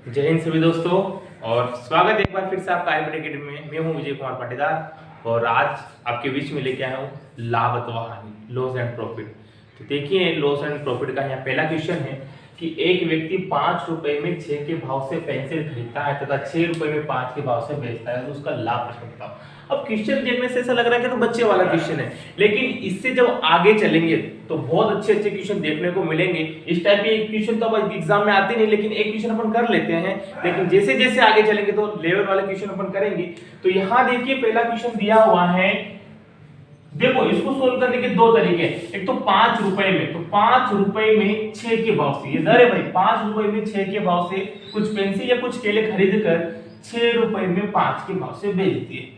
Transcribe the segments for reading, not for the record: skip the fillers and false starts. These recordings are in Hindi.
जय हिंद सभी दोस्तों। और स्वागत है एक बार फिर से आपका आईबीटी एकेडमी में। मैं हूं विजय कुमार पाटीदार और आज आपके बीच में लेके आया हूं लाभ अथवा हानि, लॉस एंड प्रॉफिट। तो देखिए लॉस एंड प्रॉफिट का यहाँ पहला क्वेश्चन है कि एक व्यक्ति 5 रुपए में 6 के भाव से पेंसिल खरीदता है तथा 6 रुपए में 5 के भाव से बेचता है, तो उसका लाभ प्रश्न बताओ। अब क्वेश्चन देखने से ऐसा लग रहा है कि तो बच्चे वाला क्वेश्चन है, लेकिन इससे जब आगे चलेंगे तो बहुत अच्छे अच्छे क्वेश्चन देखने को मिलेंगे। इस टाइप के क्वेश्चन तो अब एग्जाम में आते नहीं, लेकिन एक क्वेश्चन अपन कर लेते हैं, लेकिन जैसे जैसे आगे चलेंगे तो लेवल वाले क्वेश्चन अपन करेंगे। तो यहाँ देखिए पहला क्वेश्चन दिया हुआ है, देखो इसको सोल्व करने के दो तरीके। एक तो 5 रुपए में, तो 5 रुपए में 6 के भाव से, ये दर है भाई, 5 रुपए में 6 के भाव से कुछ पेंसिल या कुछ केले खरीद कर 6 रुपए में 5 के भाव से बेच दिए।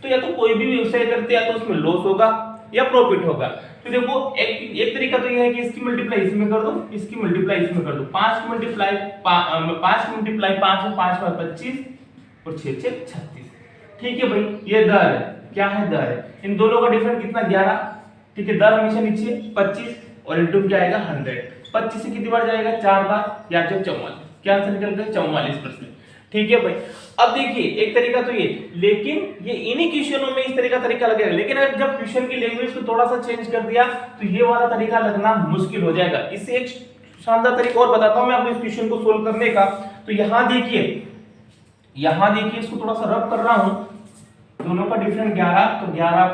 तो या तो कोई भी व्यवसाय करते हैं तो उसमें लॉस होगा या प्रॉफिट होगा। तो देखो एक तरीका तो ये है कि इसकी मल्टीप्लाई इसमें कर दो, इसकी मल्टीप्लाई इसमें कर दो। 5 की मल्टीप्लाई 5 की मल्टीप्लाई 5 है, 5 5 25 और 6 6 36। ठीक है भाई, ये दर है, क्या है दर है। इन दोनों का डिफरेंस कितना 11। ठीक है, दर हमेशा नीचे 25 और इनटू क्या आएगा 100। 25 से कितनी बार जाएगा 4 बार, या 44। क्या आंसर निकल गया 44%। ठीक है भाई, अब देखिए एक तरीका तो ये, लेकिन ये इन्हीं क्वेश्चनों में इस तरीका लगेगा, लेकिन अगर जब क्वेश्चन की लैंग्वेज को थोड़ा सा चेंज कर दिया तो ये वाला तरीका लगना मुश्किल हो जाएगा। इससे एक शानदार तरीका और बताता हूं मैं आपको इस क्वेश्चन को सोल्व करने का। तो यहां देखिए इसको थोड़ा सा रब कर रहा हूं, दोनों का डिफरेंस 11, तो 11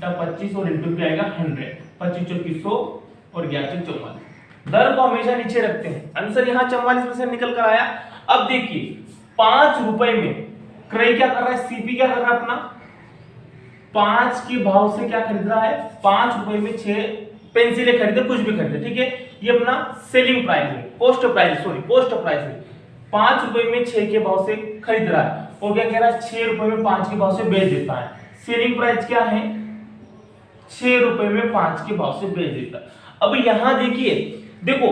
25 और इनटू क्या आएगा 100। 25 चौकी 100 और 11 44। दर को हमेशा नीचे रखते हैं, आंसर यहां 44% निकल कर आया। अब देखिए 5 रुपए में क्रय क्या कर रहा है, सीपी क्या कर रहा है अपना, 5 के भाव से क्या खरीद रहा है, 5 रुपए में 6 पेंसिलें खरीदे, कुछ भी खरीदे। ठीक है, ये अपना सेलिंग प्राइस है, कॉस्ट प्राइस है। 5 रुपए में 6 के भाव से खरीद रहा है और क्या कह रहा है 6 रुपए में 5 के भाव से बेच देता है। सेलिंग प्राइस क्या है, 6 रुपए में 5 के भाव से बेच देता है। अब यहां देखिए, देखो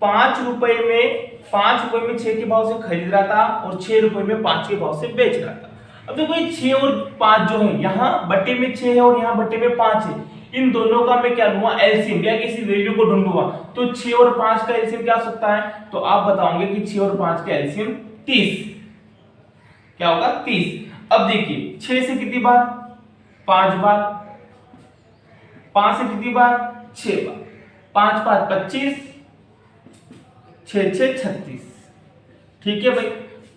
5 रुपए में 6 के भाव से खरीद रहा था और 6 रुपए में 5 के भाव से बेच रहा था। अब देखो ये 6 और 5 जो है, यहाँ बट्टे में 6 है और यहाँ बट्टे में 5 है, इन दोनों का मैं क्या लूंगा एलसीएम, या किसी वैल्यू को ढूंढूंगा। तो 6 और 5 का एलसीएम क्या हो सकता है, तो आप बताओगे कि 6 और 5 का एलसीएम 30। क्या होगा 30। अब देखिए 6 से कितनी बार 5 बार, 5 से कितनी बार 6 बार, 5 5 25, 6 6 36। ठीक है भाई,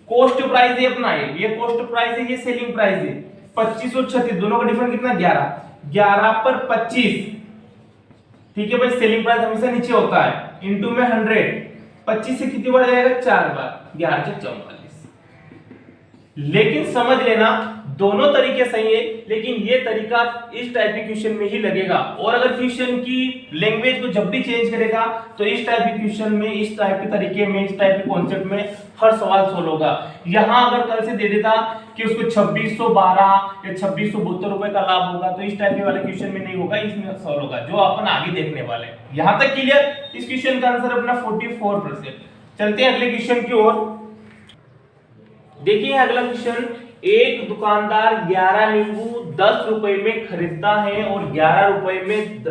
कॉस्ट प्राइस है अपना, ये कॉस्ट प्राइस है, ये सेलिंग प्राइस है। 25 और 36 दोनों का डिफरेंस कितना 11, 11 पर 25। ठीक है भाई, सेलिंग प्राइस हमेशा नीचे होता है, इनटू में 100। 25 से कितनी बार जाएगा 4 बार, 11 से 44। लेकिन समझ लेना दोनों तरीके सही है, लेकिन ये तरीका इस टाइप के क्वेश्चन में ही लगेगा। और अगर क्वेश्चन की लैंग्वेज को जब भी चेंज करेगा तो इस टाइप के क्वेश्चन में, इस टाइप के तरीके में, इस टाइप के कॉन्सेप्ट में हर सवाल सोल्व होगा। यहां अगर कल से दे देता कि उसको 2612 या 2672 रुपए का लाभ होगा, तो इस टाइप के वाले क्वेश्चन में नहीं होगा, इसमें सॉल्व होगा, जो अपन आगे देखने वाले हैं। यहां तक क्लियर, इस क्वेश्चन का आंसर अपना 44%। चलते हैं अगले क्वेश्चन की ओर। देखिए अगला क्वेश्चन, एक दुकानदार 11 नींबू 10 रुपए में खरीदता है और 11 रुपए में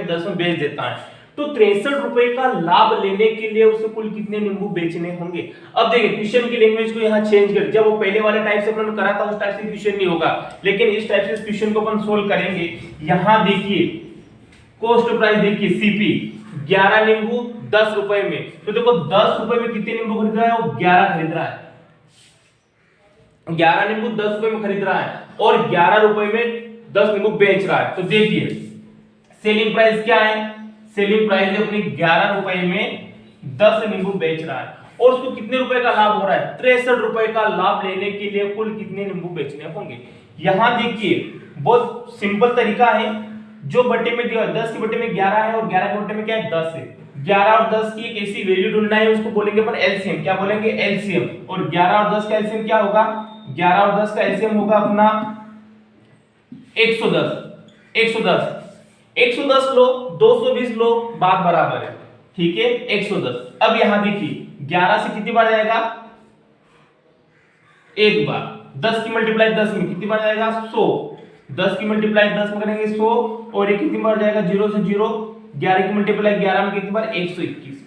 10 में बेच देता है, तो 63 रुपए का लाभ लेने के लिए उसे कुल कितने नींबू बेचने होंगे। अब देखिए क्वेश्चन की लैंग्वेज को यहाँ चेंज कर, जब वो पहले वाले टाइप से अपन करा था उस टाइप से क्वेश्चन नहीं होगा, लेकिन इस टाइप से इस क्वेश्चन को अपन सोल्व करेंगे। यहाँ देखिए कॉस्ट प्राइस देखिए, सीपी 11 नींबू 10 रुपए में, तो देखो 10 रुपए में कितने नींबू खरीद रहा है, वो 11 खरीद रहा है। 11 नींबू 10 रुपए में खरीद रहा है और 11 रुपए में 10 नींबू बेच रहा है। तो देखिए सेलिंग प्राइस क्या है, सेलिंग प्राइस है अपनी 11 रुपए में 10 नींबू बेच रहा है और उसको कितने रुपए का लाभ हो रहा है, 63 रुपए का लाभ लेने के लिए कुल कितने नींबू बेचने होंगे। यहां देखिए बहुत सिंपल तरीका है, जो बट्टे में 10 के बट्टे में 11 है और 11 के बट्टे में क्या है 10 है। 11 और 10 की एक ऐसी वैल्यू ढूंढना है, उसको बोलेंगे अपन एलसीएम। क्या बोलेंगे एलसीएम। और 11 और 10 का एलसीएम क्या होगा, 11 और 10 का एलसीएम होगा अपना 110 लो, 220 लो, बात बराबर है। ठीक है 110। अब यहां देखिए 11 से कितनी बार जाएगा, एक बार। 10 की मल्टीप्लाई 10 में कितनी बार जाएगा 100। 10 की मल्टीप्लाई 10 में करेंगे 100 और ये कितनी बार जाएगा 0 से 0। 11 की मल्टीप्लाई 11 में कितनी बार 121।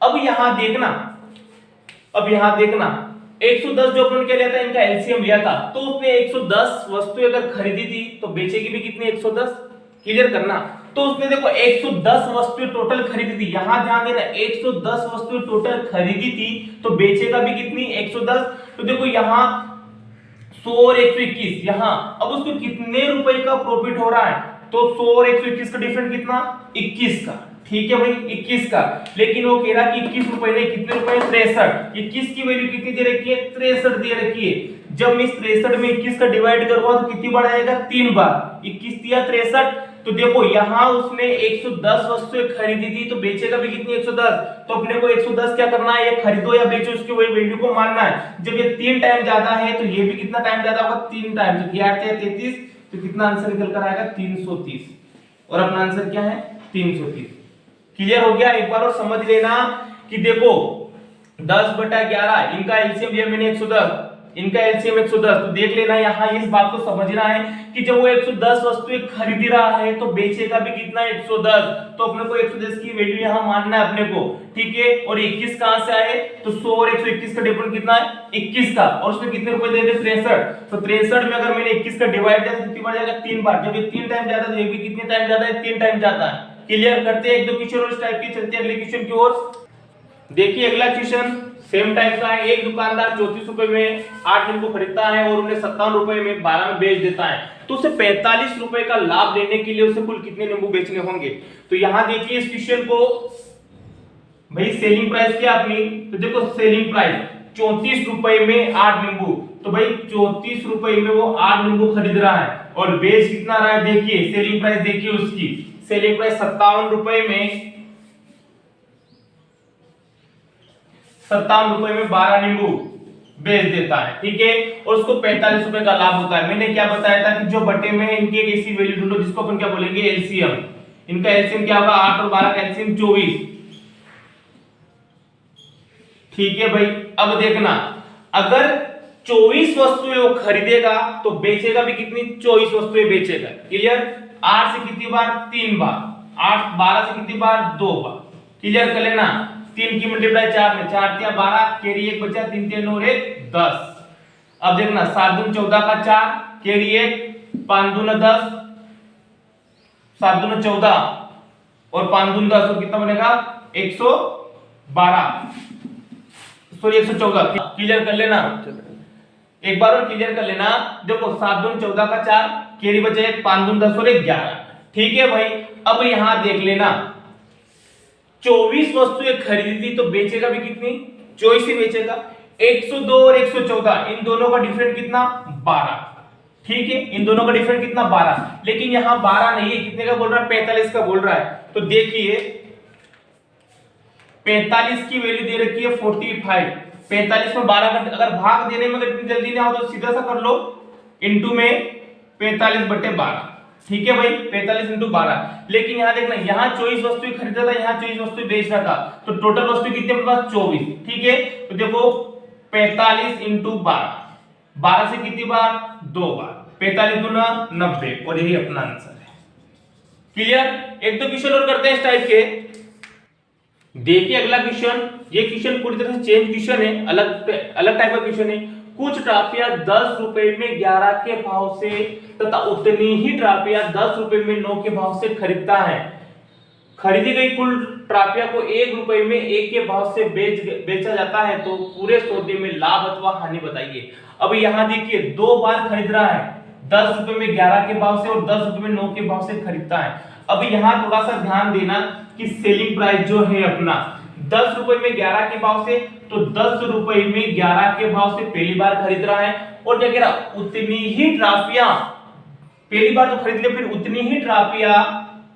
अब यहां देखना अब यहाँ देखना 110 जो अपन क्या लिया था, इनका एलसीएम लिया था, तो उसने 110 वस्तु अगर खरीदी थी तो बेचेगी भी कितनी 110। क्लियर करना। तो उसने देखो 110 वस्तु टोटल खरीदी थी, यहां ध्यान देना 110 वस्तु टोटल खरीदी थी तो बेचेगा भी कितनी 110। तो देखो यहां 100 और 121, यहां अब उसको कितने रुपए का प्रॉफिट हो रहा है, तो 100 और 121 का डिफरेंस कितना 21 का। ठीक है भाई 21 का, लेकिन वो कह रहा कि 21 रुपए नहीं, कितने रुपए 63। 21 की वैल्यू कितनी दे रखी है 63 दे रखी है। जब मैं इस 63 में 21 का डिवाइड करूंगा तो कितनी बार आएगा 3 बार, 21 दिया 63। तो देखो यहां उसने 110 वस्तुएं खरीदी थी तो बेचेगा भी कितनी 110। तो अपने को 110 क्या करना है, ये खरीदो या बेचो उसकी वही वैल्यू को मानना है। जब ये 3 टाइम ज्यादा है तो ये भी कितना टाइम ज्यादा होगा 3 टाइम। तो 33, तो कितना आंसर निकल कर आएगा 330, और अपना आंसर क्या है 330। क्लियर हो गया। एक बार और समझ लेना कि देखो 10/11 इनका एलसीएम लिया मैंने 110, इनका एलसीएम 110। तो देख लेना यहाँ इस बात को समझना है कि जब वो 110 वस्तुएं खरीद रहा है तो बेचेगा भी कितना 110। तो अपने को 110 की वैल्यू यहाँ मानना है अपने को। ठीक है, और 21 कहां से आए, तो 100 और 121 का डिफरेंस कितना है 21 का, और उसमें कितने रुपए दे दे 63। तो 63 में अगर मैंने 21 का डिवाइड किया तो कितनी बार जाएगा 3 बार। जब ये 3 टाइम ज्यादा तो ये भी कितने टाइम ज्यादा है 3 टाइम ज्यादा है। क्लियर करते हैं एक दो क्वेश्चन और इस टाइप की, चलते हैं अगले क्वेश्चन की ओर। देखिए अगला क्वेश्चन सेम टाइप का है। एक दुकानदार 34 रुपए में 8 नींबू खरीदता है और उन्हें 57 रुपए में 12 में बेच देता है, तो उसे 45 रुपए का लाभ लेने के लिए उसे कुल कितने नींबू बेचने होंगे। तो यहां देखिए इस क्वेश्चन को, भाई सेलिंग प्राइस क्या अपनी, तो देखो सेलिंग प्राइस 34 रुपए में 8 नींबू, तो भाई 34 रुपए में वो 8 नींबू खरीद रहा है और बेच कितना रहा है, देखिए सेलिंग प्राइस देखिए उसकी सेलिंग प्राइस 57 रुपए में 12 नींबू बेच देता है। ठीक है, और उसको 45 रुपए का लाभ होता है। मैंने क्या बताया था कि जो बटे में इनकी एक ऐसी वैल्यू ढूंढो जिसको अपन क्या बोलेंगे एलसीएम। इनका एलसीएम क्या होगा 8 और 12 का एलसीएम 24। ठीक है भाई, अब देखना अगर 24 वस्तुएं वो खरीदेगा तो बेचेगा भी कितनी 24 वस्तुएं बेचेगा। क्लियर, 8 से कितनी बार 3 बार, 8 12 से कितनी बार 2 बार। क्लियर कर लेना, 3 की मल्टीप्लाई 4 में 4 3 12, कैरी 1 बचा, 3 3 9 1 10। अब देखना 7 दूनी 14 का 4, कैरी 1, 5 दूना 10, 7 दूना 14 और 5 दूना 10, तो कितना बनेगा 112, सॉरी 114। क्लियर कर लेना, एक बार और क्लियर कर लेना। देखो 7 दूनी 14 का 4, कैरी बचा 1, 5 दूना 10 और 11। ठीक है भाई, अब यहां देख लेना 24 वस्तुएं खरीदी थी तो बेचेगा भी कितनी 24 ही बेचेगा। 102 और 114 इन दोनों का डिफरेंस कितना 12। ठीक है, इन दोनों का डिफरेंस कितना 12, लेकिन यहां 12 नहीं है, कितने का बोल रहा है 45 का बोल रहा है। तो देखिए 45 की वैल्यू दे रखी है 45। 45 में 12 का अगर भाग देने में अगर इतनी जल्दी ना हो तो सीधा सा कर लो इनटू में 45/12। ठीक है भाई 45 × 12। लेकिन यहां देखना यहां 24 वस्तुएं खरीदा था, यहां 24 वस्तुएं बेच रहा था, तो टोटल वस्तु कितने मेरे पास 24। ठीक है, तो देखो 45 × 12, 12 से कितनी बार 2 बार, 45 दूना 90, और यही अपना आंसर है। क्लियर, एक दो क्वेश्चन और करते हैं इस टाइप के। देखिए अगला क्वेश्चन, ये क्वेश्चन पूरी तरह से चेंज क्वेश्चन है, अलग टाइप का क्वेश्चन है। कुछ ट्राफिया 10 रुपए में 11 के भाव से तथा उतनी ही ट्राफिया 10 रुपए में 9 के भाव से खरीदता है। खरीदी गई कुल ट्राफिया को 1 रुपए में 1 के भाव से बेचा जाता है, तो पूरे सौदे में लाभ अथवा हानि बताइए। अब यहां देखिए 2 बार खरीद रहा है, 10 रुपए में 11 के भाव से और 10 रुपए में 9 के भाव से खरीदता है। अब यहां थोड़ा सा ध्यान देना कि सेलिंग प्राइस जो है अपना 10 रुपए में 11 के भाव से, तो 10 रुपए में 11 के भाव से पहली बार खरीद रहा है, और क्या कह रहा उतनी ही ट्राफिया, पहली बार तो खरीद ले फिर उतनी ही ट्राफिया,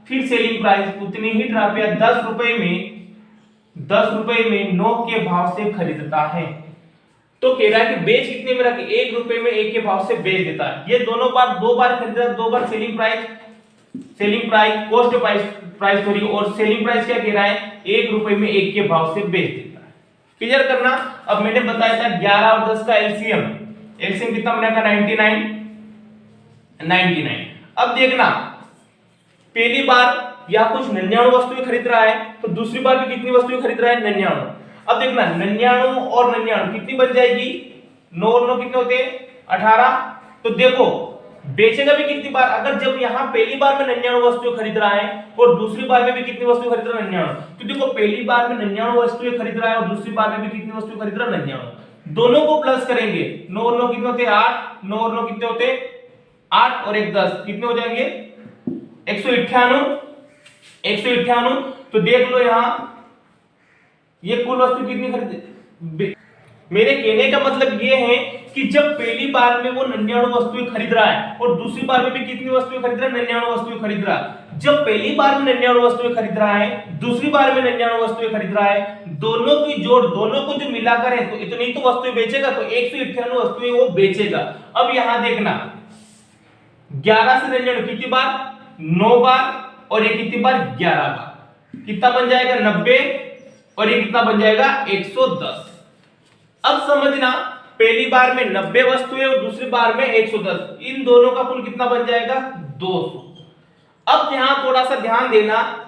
फिर सेलिंग प्राइस उतनी ही ट्राफिया 10 रुपए में 9 के भाव से खरीदता है। तो कह रहा है कि बेच कितने में रखे 1 रुपए में 1 के भाव से बेच देता है। ये दोनों बार 2 बार खरीदा, 2 बार selling price cost price sorry, और सेलिंग प्राइस क्या कह रहा है 1 रुपए में 1 के भाव से बेच देता है। क्लियर करना। अब मैंने बताया था 11 और 10 का एलसीएम कितना बनेगा 99। अब देखना पहली बार या कुछ 99 वस्तुएं खरीद रहा है, तो दूसरी बार भी कितनी वस्तुएं खरीद रहा है 99। अब देखना 99 और 99 कितनी बन जाएगी, 9 और 9 कितने होते हैं 18। तो देखो बेचेगा भी कितनी बार, अगर जब यहाँ पहली बार में 99 वस्तुएं खरीद रहा है और दूसरी बार में भी कितनी वस्तुएं खरीद रहा है 99, तो देखो पहली बार में 99 वस्तुएं खरीद रहा है और दूसरी बार में भी कितनी वस्तुएं खरीद रहा है 99, दोनों को प्लस करेंगे, 9 और 9 कितने होते हैं 8, 9 और 9 कितने होते हैं 8 और 1 10 कितने हो जाएंगे 198। तो देख लो यहाँ ये कुल वस्तु कितनी खरीद, मेरे कहने का मतलब ये है कि जब पहली बार में वो 99 वस्तुएं खरीद रहा है और दूसरी बार में भी कितनी वस्तुएं खरीद रहा है 99 वस्तुएं खरीद रहा है, जब पहली बार में 99 वस्तुएं खरीद रहा है दूसरी बार में 99 वस्तुएं खरीद रहा है, दोनों की जोड़ दोनों को जो मिलाकर है तो इतनी तो वस्तुएं बेचेगा, तो 198 वस्तुएं वो बेचेगा। अब यहां देखना 11 से 99 कितनी बार 9 बार और ये कितनी बार 11 बार, कितना बन जाएगा 90 और ये कितना बन जाएगा 110। अब समझना पहली बार में 90 वस्तुएं और दूसरी बार में 110, इन दोनों का कुल कितना बन जाएगा 200। अब यहां थोड़ा सा ध्यान देना,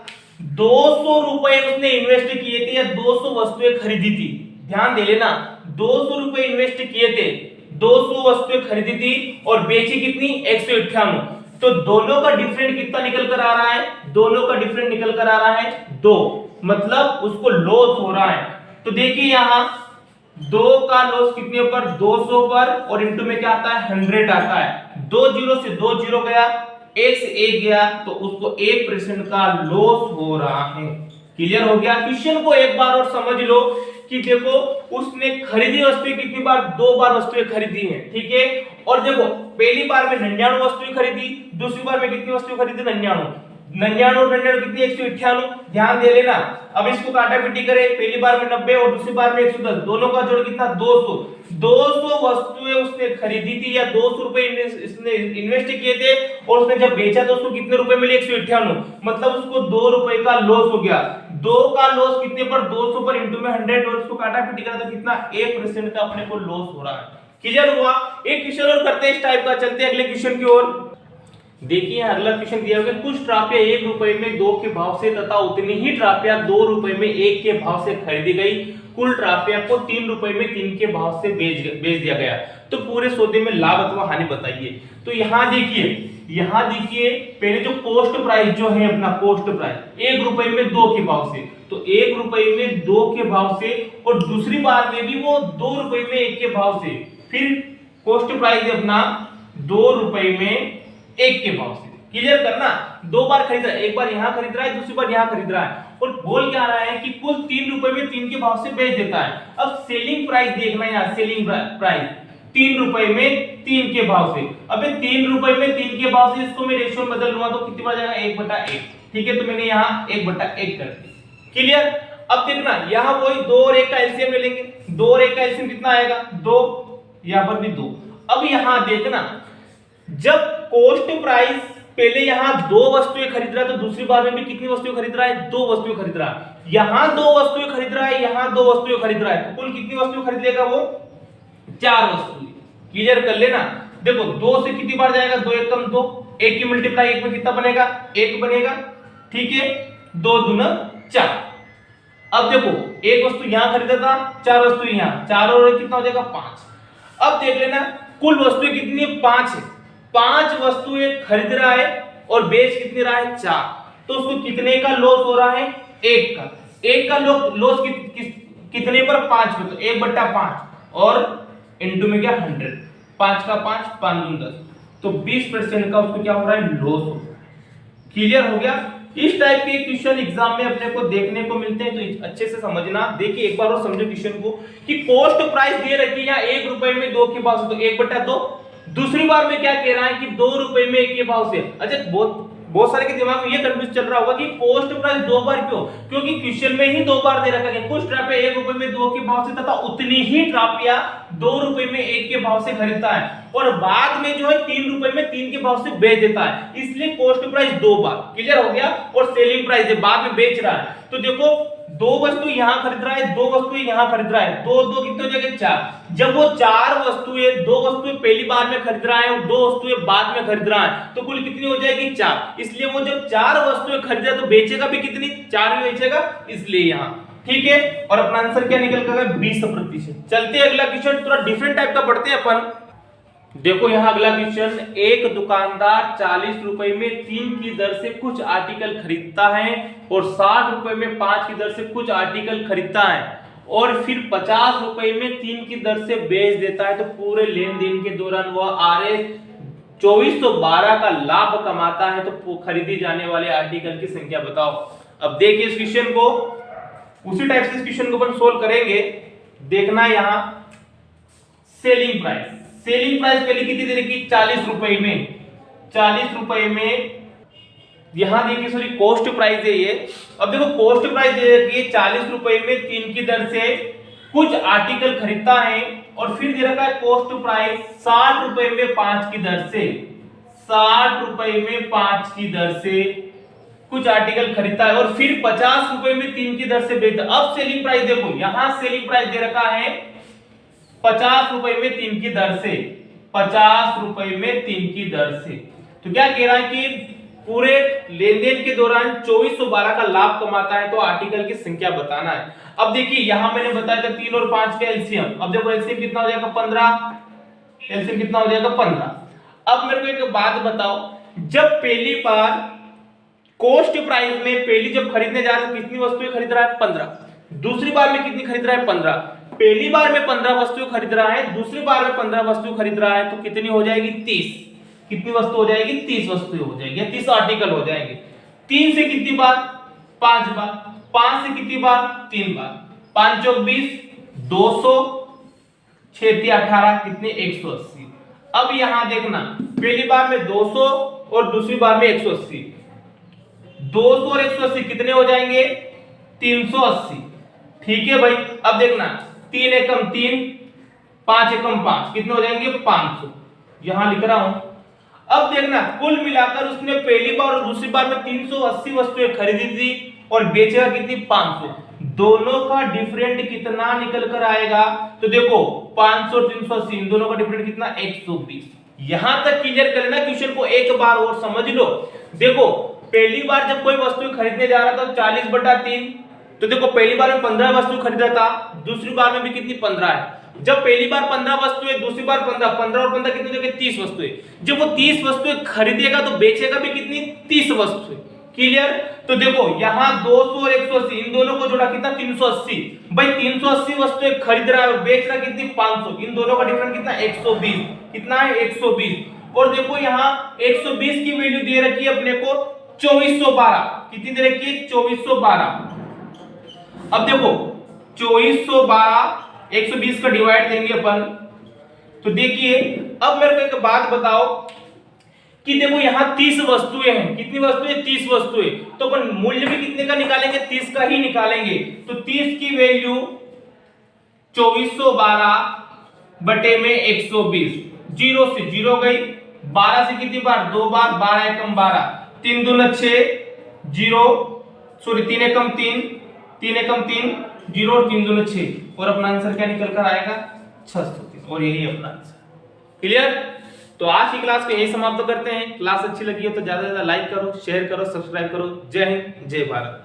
200 रुपए उसने इन्वेस्ट किए थे या 200 वस्तुएं खरीदी थी, ध्यान दे लेना 200 रुपए इन्वेस्ट किए थे, 200 वस्तुएं खरीदी थी और बेची कितनी 198, तो दोनों का डिफरेंट कितना निकल कर आ रहा है, दोनों का डिफरेंट निकल कर आ रहा है 2, मतलब उसको लॉस हो रहा है। तो देखिए यहां 2 का लॉस कितने पर 200 पर और इनटू में क्या आता है 100 आता है, 2 जीरो से 2 जीरो गया, 1 से 1 गया, तो उसको 1% का लॉस हो रहा है। क्लियर हो गया। क्वेश्चन को एक बार और समझ लो कि देखो उसने खरीदी वस्तुएं कितनी बार 2 बार वस्तुएं खरीदी हैं, ठीक है, और देखो पहली बार में 99 वस्तुएं खरीदी, दूसरी बार में कितनी वस्तुएं खरीदी 99 और 99 कितनी 198, ध्यान दे लेना। अब इसको काटा पीटी करें, पहली बार में 90 और दूसरी बार में 110, दोनों का जोड़ कितना 200 वस्तुएं उसने खरीदी थी या 200 रुपए इसने इन्वेस्ट किए थे और उसने जब बेचा तो उसको कितने रुपए मिले 198, मतलब उसको 2 रुपए का लॉस हो गया। 2 का लॉस कितने पर 200 पर इंटू में 100 और इसको काटा पीटी करा तो कितना 1% का अपने को लॉस हो रहा है। क्लियर हुआ। एक क्वेश्चन और करते हैं इस टाइप का, चलते हैं अगले क्वेश्चन की ओर। देखिए अगला क्वेश्चन दिया हुआ है, कुछ ट्राफिया 1 रुपए में 2 के भाव से तथा उतनी ही ट्राफिया 2 रुपए में 1 के भाव से खरीदी गई, कुल ट्राफिया को 3 रुपए में 3 के भाव से बेच दिया गया, तो पूरे सौदे में लाभ अथवा हानि बताइए। तो यहाँ देखिए पहले जो कॉस्ट प्राइस जो है अपना कॉस्ट प्राइस 1 रुपए में 2 के भाव से, तो 1 रुपए में 2 के भाव से और दूसरी बार में भी वो 2 रुपए में 1 के भाव से, फिर कॉस्ट प्राइस अपना 2 रुपए में 1 के भाव से। क्लियर करना, 2 बार खरीद रहा है, एक बार यहाँ खरीद रहा है दूसरी बार यहाँ खरीद रहा है और बोल क्या रहा है कि कुल 3 रुपए में 3 के भाव से बेच देता है। अब सेलिंग प्राइस देखना, यहाँ सेलिंग प्राइस 3 रुपए में 3 के भाव से, अबे 3 रुपए में 3 के भाव से इसको मैं रेशियो में बदल लूंगा तो कितनी बार जाएगा 1/1, ठीक है, तो मैंने यहाँ 1/1 कर दिया। क्लियर। अब देखना यहाँ वही 2 और 1 का एलसीएम ले लेंगे, 2 और 1 का एलसीएम कितना आएगा 2, यहाँ पर भी 2। अब यहाँ देखना जब कॉस्ट प्राइस पहले यहाँ 2 वस्तुएं खरीद रहा है तो दूसरी बार में भी कितनी वस्तुएं खरीद रहा है 2 वस्तुएं खरीद रहा है, यहाँ 2 वस्तुएं खरीद रहा है, यहाँ 2 वस्तुएं खरीद रहा है, तो कुल कितनी वस्तुएं खरीद लेगा वो 4 वस्तुएं। क्लियर कर लेना। देखो 2 से कितनी बार जाएगा 2 1 कम 2, 1 की मल्टीप्लाई 1 में कितना बनेगा 1 बनेगा, ठीक है, 2 दूना 4। अब देखो एक वस्तु यहाँ खरीदा था 4 वस्तु यहाँ, 4 और कितना हो जाएगा 5। अब देख लेना कुल वस्तुएं कितनी है 5 है, 5 वस्तुएं खरीद रहा है और बेच कितने रहा है 4, तो उसको कितने का लॉस हो रहा है 1 का। 1 का लॉस कितने पर 5 पे, तो 1/5 और इनटू में क्या 100, 5 का 5 5 दूनी 10, तो 20% का उसको क्या हो रहा है लॉस हो। क्लियर हो गया। इस टाइप के क्वेश्चन एग्जाम में अपने को देखने को मिलते हैं, तो अच्छे से समझना। देखिए एक बार और समझो क्वेश्चन को कि कॉस्ट प्राइस दे रखी है यहाँ 1 रुपए में 2 के भाव से, तो 1/2। दूसरी बार में क्या कह रहा है कि 2 रुपए में 1 के भाव से। अच्छा बहुत सारे के दिमाग में ये कंफ्यूज चल रहा होगा कि कॉस्ट प्राइस 2 बार क्यों, क्योंकि क्वेश्चन में ही 2 बार दे रखा है कुछ ट्राफिया 1 रुपए में 2 के भाव से तथा उतनी ही ट्राफिया 2 रुपए में 1 के भाव से खरीदता है और बाद में जो है 3 रुपए में 3 के भाव से बेच देता है, इसलिए कॉस्ट प्राइस 2 बार। क्लियर हो गया। और सेलिंग प्राइस है बाद में बेच रहा है, तो देखो 2 वस्तु यहां खरीद रहा है, 2 वस्तुएं यहां खरीद रहा है, 2 2 कितने हो जाएंगे 4। जब वो 4 वस्तुएं 2 वस्तुएं पहली बार में खरीद रहा है और 2 वस्तुएं बाद में खरीद रहा है, तो कुल कितनी हो जाएगी 4। इसलिए वो जब 4 वस्तुएं खरीदेगा तो बेचेगा भी कितनी 4 ही बेचेगा, इसलिए यहां ठीक है, और अपना आंसर क्या निकल कर 20%। चलते हैं अगला क्वेश्चन, थोड़ा डिफरेंट टाइप का पढ़ते हैं अपन। देखो यहाँ अगला क्वेश्चन, एक दुकानदार 40 रुपए में 3 की दर से कुछ आर्टिकल खरीदता है और 60 रुपए में 5 की दर से कुछ आर्टिकल खरीदता है और फिर 50 रुपए में 3 की दर से बेच देता है, तो पूरे लेन देन के दौरान वह RS 2412 का लाभ कमाता है, तो खरीदी जाने वाले आर्टिकल की संख्या बताओ। अब देखिए इस क्वेश्चन को, उसी टाइप से इस क्वेश्चन को अपन सोल्व करेंगे। देखना यहाँ सेलिंग प्राइस, सेलिंग प्राइस पहले कितनी दे रखी 40 रुपए में, 40 रुपए में। यहां देखिए सॉरी कॉस्ट प्राइस है ये। अब देखो कॉस्ट प्राइस दे रखी है 40 रुपए में 3 की दर से कुछ आर्टिकल खरीदता है और फिर दे रखा है कॉस्ट प्राइस 60 रुपए में 5 की दर से, 60 रुपए में 5 की दर से कुछ आर्टिकल खरीदता है और फिर 50 रुपए में 3 की दर से बेचता है। अब सेलिंग प्राइस देखो, यहां सेलिंग प्राइस दे रखा है 50 रुपए में 3 की दर से, 50 रुपए में 3 की दर से। तो क्या कह रहा है कि पूरे लेन देन के दौरान 2412 का लाभ कमाता है, तो आर्टिकल की संख्या बताना है। अब देखिए यहां मैंने बताया था 3 और 5 का एलसीएम। अब देखो एलसीएम कितना हो जाएगा 15, एलसीएम कितना हो जाएगा 15। अब मेरे को एक बात बताओ, जब पहली बार कॉस्ट प्राइस में पहली जब खरीदने जा रहा है कितनी वस्तुएं खरीद रहा है 15, दूसरी बार में कितनी खरीद रहा है 15। पहली बार में 15 वस्तुएं खरीद रहा है, दूसरी बार में 15 वस्तु खरीद रहा है, तो कितनी हो जाएगी 30। कितनी वस्तु हो जाएगी 30 वस्तुएं हो जाएगी, 30 आर्टिकल हो जाएंगे। 3 से कितनी बार 5 बार, 5 से कितनी बार 3 बार, 5 चौक 20, 200, 6 3 18 कितने 180। अब यहां देखना पहली बार में 200 और दूसरी बार में 180, 200 और 180 कितने हो जाएंगे 380। ठीक है भाई, अब देखना 3 एकम 3, 5 एकम 5 कितने हो जाएंगे 500, यहां लिख रहा हूं। अब देखना कुल मिलाकर उसने पहली बार और दूसरी बार में 380 वस्तुएं खरीदी थी और बेचेगा कितनी 500। दोनों का डिफरेंट कितना निकल कर आएगा, तो देखो 500 और 380 इन दोनों का डिफरेंट कितना 120। यहां तक क्लियर कर लेना, क्वेश्चन को एक बार और समझ लो। देखो पहली बार जब कोई वस्तु खरीदने जा रहा था 40/3, तो देखो पहली बार में 15 वस्तु खरीदा था, दूसरी बार में भी कितनी 15 है। जब पहली बार 15 वस्तुएं, दूसरी बार 15, 15 और 15 कितनी हो जाएगी 30 वस्तुएं। जब वो 30 वस्तुएं खरीदेगा तो बेचेगा भी कितनी 30 वस्तुएं। क्लियर। तो देखो यहाँ 200 और 180 इन दोनों को जोड़ा कितना 380। भाई 380 वस्तुएं खरीद रहा है और बेच रहा है कितनी 500, इन दोनों का डिफरेंस कितना 120। कितना है 120। और देखो यहाँ 120 की वैल्यू दे रखी है अपने को 2412। कितनी दे रखी है 2412। अब देखो 2412 120 का डिवाइड देंगे अपन, तो देखिए अब मेरे को एक बात बताओ कि देखो यहाँ 30 वस्तुएं हैं। कितनी वस्तुएं 30 वस्तुएं, तो अपन मूल्य भी कितने का निकालेंगे 30 का ही निकालेंगे। तो 30 की वैल्यू 2412 बटे में 120, 0 से 0 गई, 12 से कितनी बार 2 बार, 12 एकम 12, 3 दूना 6, 0 सॉरी 3 एकम 3, 3 एकम 3, 0 और 3 दूना 6, और अपना आंसर क्या निकल कर आएगा 630, और यही अपना आंसर। क्लियर। तो आज की क्लास को यही समाप्त करते हैं। क्लास अच्छी लगी हो तो ज्यादा से ज्यादा लाइक करो, शेयर करो, सब्सक्राइब करो। जय हिंद, जय भारत।